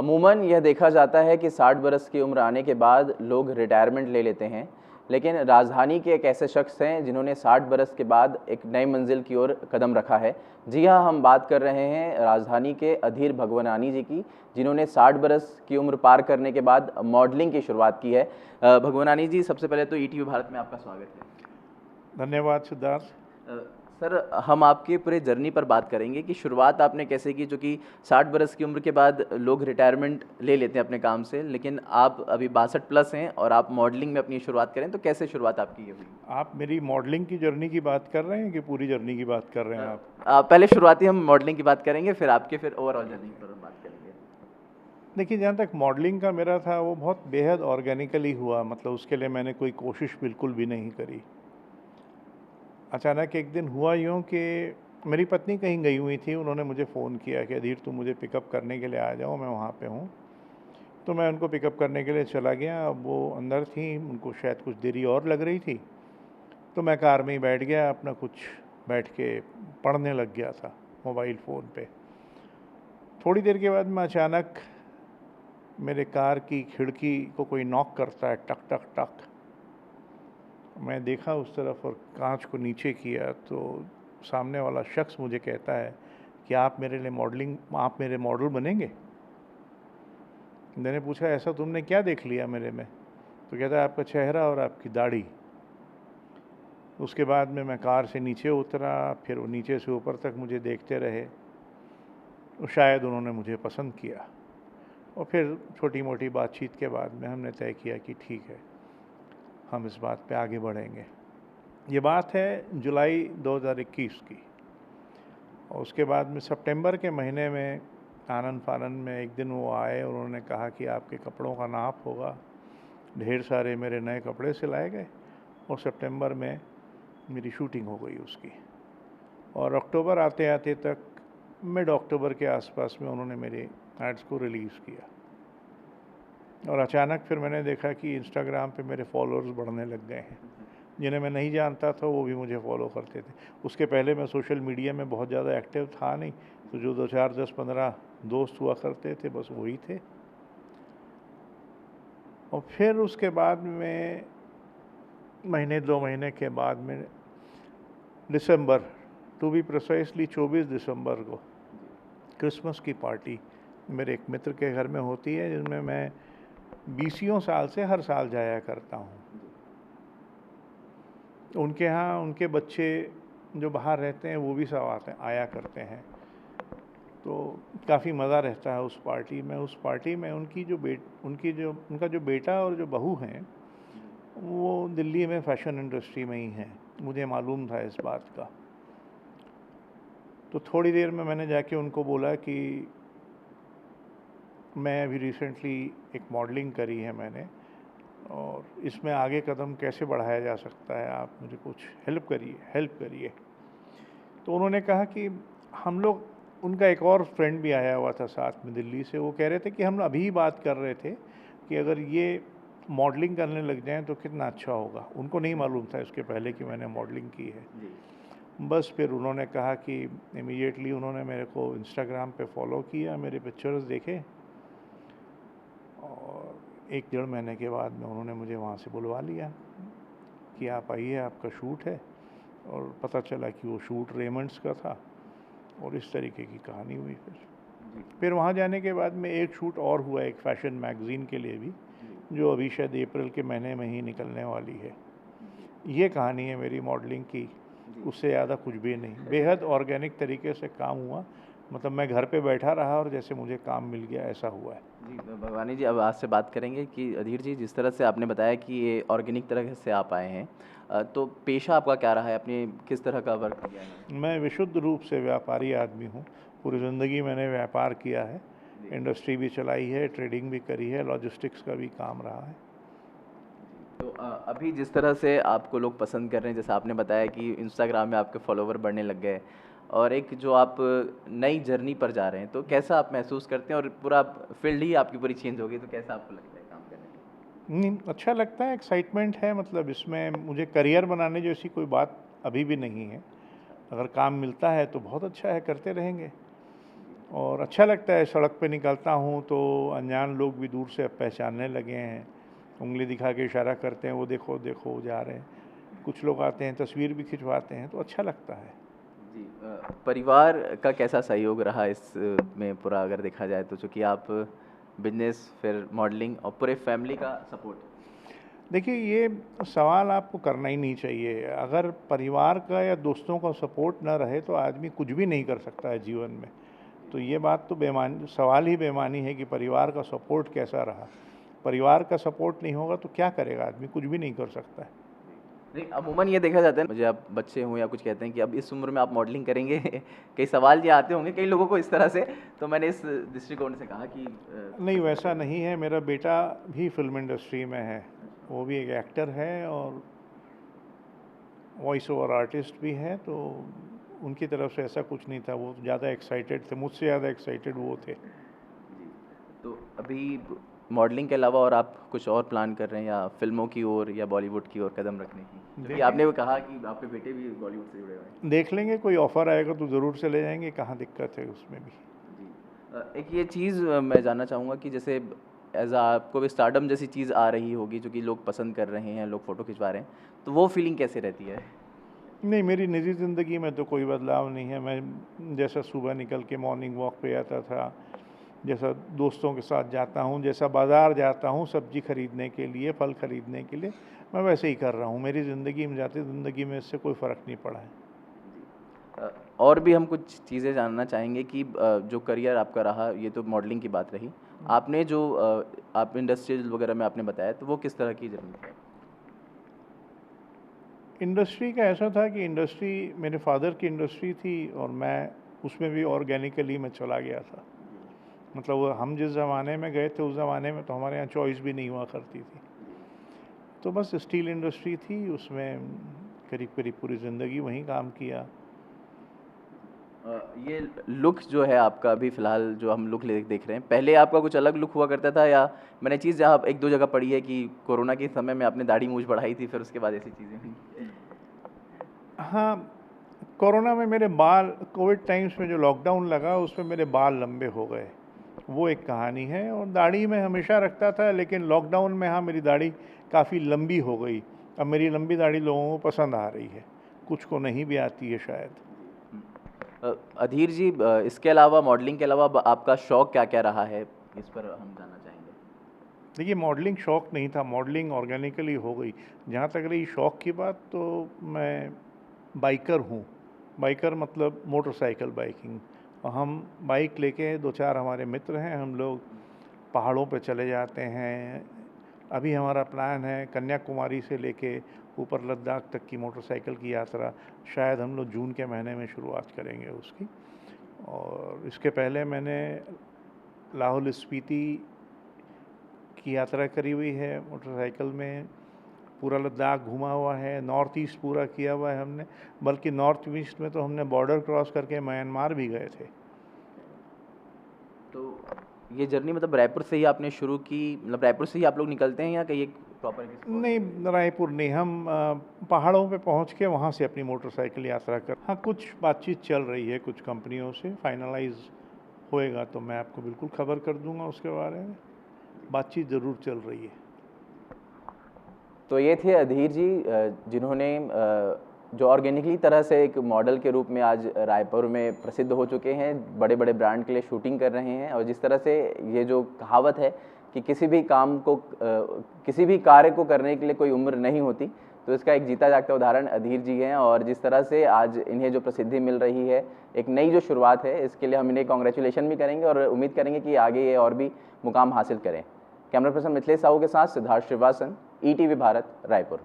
अमूमन यह देखा जाता है कि 60 बरस की उम्र आने के बाद लोग रिटायरमेंट ले लेते हैं, लेकिन राजधानी के एक ऐसे शख्स हैं जिन्होंने 60 बरस के बाद एक नई मंजिल की ओर कदम रखा है। जी हाँ, हम बात कर रहे हैं राजधानी के अधीर भगवनानी जी की, जिन्होंने 60 बरस की उम्र पार करने के बाद मॉडलिंग की शुरुआत की है। भगवनानी जी, सबसे पहले तो ईटीवी भारत में आपका स्वागत है। धन्यवाद सिद्धार्थ। सर, हम आपके पूरे जर्नी पर बात करेंगे कि शुरुआत आपने कैसे की, जो कि 60 बरस की उम्र के बाद लोग रिटायरमेंट ले लेते हैं अपने काम से, लेकिन आप अभी 62 प्लस हैं और आप मॉडलिंग में अपनी शुरुआत करें, तो कैसे शुरुआत आपकी ये हुई? आप मेरी मॉडलिंग की जर्नी की बात कर रहे हैं कि पूरी जर्नी की बात कर रहे हैं आप? पहले शुरुआती हम मॉडलिंग की बात करेंगे, फिर ओवरऑल जर्नी पर हम बात करेंगे। देखिए, जहाँ तक मॉडलिंग का मेरा था वो बहुत बेहद ऑर्गेनिकली हुआ, मतलब उसके लिए मैंने कोई कोशिश बिल्कुल भी नहीं करी। अचानक एक दिन हुआ यूँ कि मेरी पत्नी कहीं गई हुई थी, उन्होंने मुझे फ़ोन किया कि अधीर तुम मुझे पिकअप करने के लिए आ जाओ, मैं वहाँ पे हूँ। तो मैं उनको पिकअप करने के लिए चला गया। अब वो अंदर थी, उनको शायद कुछ देरी और लग रही थी, तो मैं कार में ही बैठ गया, अपना कुछ बैठ के पढ़ने लग गया था मोबाइल फ़ोन पे। थोड़ी देर के बाद मैं अचानक मेरे कार की खिड़की को कोई नॉक करता है, टक टक टक। मैं देखा उस तरफ और कांच को नीचे किया तो सामने वाला शख्स मुझे कहता है कि आप मेरे मॉडल बनेंगे? मैंने पूछा, ऐसा तुमने क्या देख लिया मेरे में? तो कहता है, आपका चेहरा और आपकी दाढ़ी। उसके बाद में मैं कार से नीचे उतरा, फिर वो नीचे से ऊपर तक मुझे देखते रहे। तो शायद उन्होंने मुझे पसंद किया और फिर छोटी मोटी बातचीत के बाद में हमने तय किया कि ठीक है, हम इस बात पे आगे बढ़ेंगे। ये बात है जुलाई 2021 की। और उसके बाद में सितंबर के महीने में आनन फानन में एक दिन वो आए और उन्होंने कहा कि आपके कपड़ों का नाप होगा। ढेर सारे मेरे नए कपड़े सिलाए गए और सितंबर में मेरी शूटिंग हो गई उसकी। और अक्टूबर आते आते तक, मिड अक्टूबर के आसपास में उन्होंने मेरे एड्स को रिलीज़ किया। और अचानक फिर मैंने देखा कि इंस्टाग्राम पे मेरे फॉलोअर्स बढ़ने लग गए हैं। जिन्हें मैं नहीं जानता था वो भी मुझे फॉलो करते थे। उसके पहले मैं सोशल मीडिया में बहुत ज़्यादा एक्टिव था नहीं, तो जो 2 4 10 15 दोस्त हुआ करते थे बस वही थे। और फिर उसके बाद में महीने 2 महीने के बाद में दिसंबर, टू बी प्रिसाइसली 24 दिसंबर को क्रिसमस की पार्टी मेरे एक मित्र के घर में होती है, जिसमें मैं 20 साल से हर साल जाया करता हूँ। उनके यहाँ उनके बच्चे जो बाहर रहते हैं वो भी सब आया करते हैं, तो काफ़ी मज़ा रहता है उस पार्टी में। उस पार्टी में उनका जो बेटा और जो बहू हैं वो दिल्ली में फ़ैशन इंडस्ट्री में ही हैं, मुझे मालूम था इस बात का। तो थोड़ी देर में मैंने जाके उनको बोला कि मैं अभी रिसेंटली एक मॉडलिंग करी है मैंने, और इसमें आगे कदम कैसे बढ़ाया जा सकता है, आप मुझे कुछ हेल्प करिए। तो उन्होंने कहा कि हम लोग, उनका एक और फ्रेंड भी आया हुआ था साथ में दिल्ली से, वो कह रहे थे कि हम अभी बात कर रहे थे कि अगर ये मॉडलिंग करने लग जाएं तो कितना अच्छा होगा। उनको नहीं मालूम था इसके पहले कि मैंने मॉडलिंग की है। बस फिर उन्होंने कहा कि इमीडिएटली उन्होंने मेरे को इंस्टाग्राम पे फॉलो किया, मेरे पिक्चर्स देखे और 1 डेढ़ महीने के बाद में उन्होंने मुझे वहाँ से बुलवा लिया कि आप आइए, आपका शूट है। और पता चला कि वो शूट रेमंड्स का था और इस तरीके की कहानी हुई। फिर वहाँ जाने के बाद में एक शूट और हुआ, एक फ़ैशन मैगज़ीन के लिए भी, जो अभी शायद अप्रैल के महीने में ही निकलने वाली है। ये कहानी है मेरी मॉडलिंग की, उससे ज़्यादा कुछ भी नहीं। बेहद ऑर्गेनिक तरीके से काम हुआ, मतलब मैं घर पे बैठा रहा और जैसे मुझे काम मिल गया, ऐसा हुआ है। जी भगवानी जी, अब आपसे बात करेंगे कि अधीर जी, जिस तरह से आपने बताया कि ये ऑर्गेनिक तरह से आप आए हैं, तो पेशा आपका क्या रहा है, आपने किस तरह का वर्क किया है? मैं विशुद्ध रूप से व्यापारी आदमी हूँ। पूरी ज़िंदगी मैंने व्यापार किया है, इंडस्ट्री भी चलाई है, ट्रेडिंग भी करी है, लॉजिस्टिक्स का भी काम रहा है। तो अभी जिस तरह से आपको लोग पसंद कर रहे हैं, जैसे आपने बताया कि इंस्टाग्राम में आपके फॉलोवर बढ़ने लग गए, और एक जो आप नई जर्नी पर जा रहे हैं, तो कैसा आप महसूस करते हैं? और पूरा फील्ड ही आपकी पूरी चेंज हो गई, तो कैसा आपको लगता है काम करने में? नहीं, अच्छा लगता है, एक्साइटमेंट है। मतलब इसमें मुझे करियर बनाने जैसी कोई बात अभी भी नहीं है। अगर काम मिलता है तो बहुत अच्छा है, करते रहेंगे। और अच्छा लगता है। सड़क पे निकलता हूँ तो अनजान लोग भी दूर से अब पहचानने लगे हैं, उंगली दिखा के इशारा करते हैं, वो देखो देखो वो जा रहे हैं। कुछ लोग आते हैं, तस्वीर भी खिंचवाते हैं, तो अच्छा लगता है। जी, परिवार का कैसा सहयोग रहा इस में पूरा अगर देखा जाए तो, चूँकि आप बिजनेस फिर मॉडलिंग और पूरे फैमिली का सपोर्ट? देखिए, ये सवाल आपको करना ही नहीं चाहिए। अगर परिवार का या दोस्तों का सपोर्ट ना रहे तो आदमी कुछ भी नहीं कर सकता है जीवन में। तो ये बात तो बेमानी, सवाल ही बेमानी है कि परिवार का सपोर्ट कैसा रहा। परिवार का सपोर्ट नहीं होगा तो क्या करेगा आदमी, कुछ भी नहीं कर सकता है। नहीं, अमूमन ये देखा जाता है, मुझे आप बच्चे हों या कुछ कहते हैं कि अब इस उम्र में आप मॉडलिंग करेंगे कई सवाल ये आते होंगे कई लोगों को इस तरह से, तो मैंने इस दृष्टिकोण से कहा कि नहीं, वैसा नहीं है। मेरा बेटा भी फिल्म इंडस्ट्री में है, वो भी एक एक्टर है और वॉइस ओवर आर्टिस्ट भी है, तो उनकी तरफ से ऐसा कुछ नहीं था। वो ज़्यादा एक्साइटेड थे, मुझसे ज़्यादा एक्साइटेड वो थे। जी, तो अभी मॉडलिंग के अलावा और आप कुछ और प्लान कर रहे हैं या फिल्मों की ओर या बॉलीवुड की ओर कदम रखने की? क्योंकि आपने वो कहा कि आपके बेटे भी बॉलीवुड से जुड़े हुए हैं। देख लेंगे, कोई ऑफ़र आएगा तो ज़रूर चले जाएंगे, कहाँ दिक्कत है उसमें भी। जी, एक ये चीज़ मैं जानना चाहूँगा कि जैसे एज आपको भी स्टारडम जैसी चीज़ आ रही होगी जो कि लोग पसंद कर रहे हैं, लोग फ़ोटो खिंचवा रहे हैं, तो वो फीलिंग कैसे रहती है? नहीं, मेरी निजी ज़िंदगी में तो कोई बदलाव नहीं है। मैं जैसा सुबह निकल के मॉर्निंग वॉक पे आता था, जैसा दोस्तों के साथ जाता हूँ, जैसा बाज़ार जाता हूँ सब्ज़ी खरीदने के लिए, फल खरीदने के लिए, मैं वैसे ही कर रहा हूँ। मेरी ज़िंदगी में, जाती ज़िंदगी में इससे कोई फ़र्क नहीं पड़ा है। और भी हम कुछ चीज़ें जानना चाहेंगे कि जो करियर आपका रहा, ये तो मॉडलिंग की बात रही, आपने जो आप इंडस्ट्रियल वगैरह में आपने बताया, तो वो किस तरह की जर्नी थी? इंडस्ट्री का ऐसा था कि इंडस्ट्री मेरे फादर की इंडस्ट्री थी और मैं उसमें भी ऑर्गेनिकली मैं चला गया था। मतलब वो हम जिस ज़माने में गए थे उस ज़माने में तो हमारे यहाँ चॉइस भी नहीं हुआ करती थी। तो बस स्टील इंडस्ट्री थी, उसमें करीब करीब पूरी ज़िंदगी वहीं काम किया। ये लुक जो है आपका अभी फ़िलहाल जो हम लुक देख रहे हैं, पहले आपका कुछ अलग लुक हुआ करता था, या मैंने चीज़ जहाँ एक दो जगह पढ़ी है कि कोरोना के समय में आपने दाढ़ी मूंछ बढ़ाई थी, फिर उसके बाद ऐसी चीज़ें हुई? हाँ, कोरोना में मेरे बाल, कोविड टाइम्स में जो लॉकडाउन लगा उसमें मेरे बाल लंबे हो गए, वो एक कहानी है। और दाढ़ी मैं हमेशा रखता था, लेकिन लॉकडाउन में हाँ मेरी दाढ़ी काफ़ी लंबी हो गई। अब मेरी लंबी दाढ़ी लोगों को पसंद आ रही है, कुछ को नहीं भी आती है शायद। अधीर जी, इसके अलावा मॉडलिंग के अलावा आपका शौक़ क्या क्या रहा है, इस पर हम जानना चाहेंगे। देखिए, मॉडलिंग शौक़ नहीं था, मॉडलिंग ऑर्गेनिकली हो गई। जहाँ तक रही शौक़ की बात, तो मैं बाइकर हूँ। बाइकर मतलब मोटरसाइकिल बाइकिंग। और हम बाइक लेके दो चार हमारे मित्र हैं, हम लोग पहाड़ों पे चले जाते हैं। अभी हमारा प्लान है कन्याकुमारी से लेके ऊपर लद्दाख तक की मोटरसाइकिल की यात्रा, शायद हम लोग जून के महीने में शुरुआत करेंगे उसकी। और इसके पहले मैंने लाहौल स्पीति की यात्रा करी हुई है मोटरसाइकिल में, पूरा लद्दाख घूमा हुआ है, नॉर्थ ईस्ट पूरा किया हुआ है हमने। बल्कि नॉर्थ ईस्ट में तो हमने बॉर्डर क्रॉस करके म्यांमार भी गए थे। तो ये जर्नी मतलब रायपुर से ही आपने शुरू की, मतलब रायपुर से ही आप लोग निकलते हैं या कहीं एक प्रॉपर? नहीं, रायपुर नहीं, हम पहाड़ों पे पहुंच के वहां से अपनी मोटरसाइकिल यात्रा कर। हाँ, कुछ बातचीत चल रही है कुछ कंपनियों से, फाइनलाइज होएगा तो मैं आपको बिल्कुल खबर कर दूंगा उसके बारे में। बातचीत ज़रूर चल रही है। तो ये थे अधीर जी, जिन्होंने जो ऑर्गेनिकली तरह से एक मॉडल के रूप में आज रायपुर में प्रसिद्ध हो चुके हैं, बड़े बड़े ब्रांड के लिए शूटिंग कर रहे हैं। और जिस तरह से ये जो कहावत है कि किसी भी काम को किसी भी कार्य को करने के लिए कोई उम्र नहीं होती, तो इसका एक जीता जागता उदाहरण अधीर जी हैं। और जिस तरह से आज इन्हें जो प्रसिद्धि मिल रही है, एक नई जो शुरुआत है, इसके लिए हम इन्हें कॉन्ग्रेचुलेशन भी करेंगे और उम्मीद करेंगे कि आगे ये और भी मुकाम हासिल करें। कैमरा पर्सन मिथिलेश साहू के साथ सिद्धार्थ श्रीवासन, ETV भारत, रायपुर।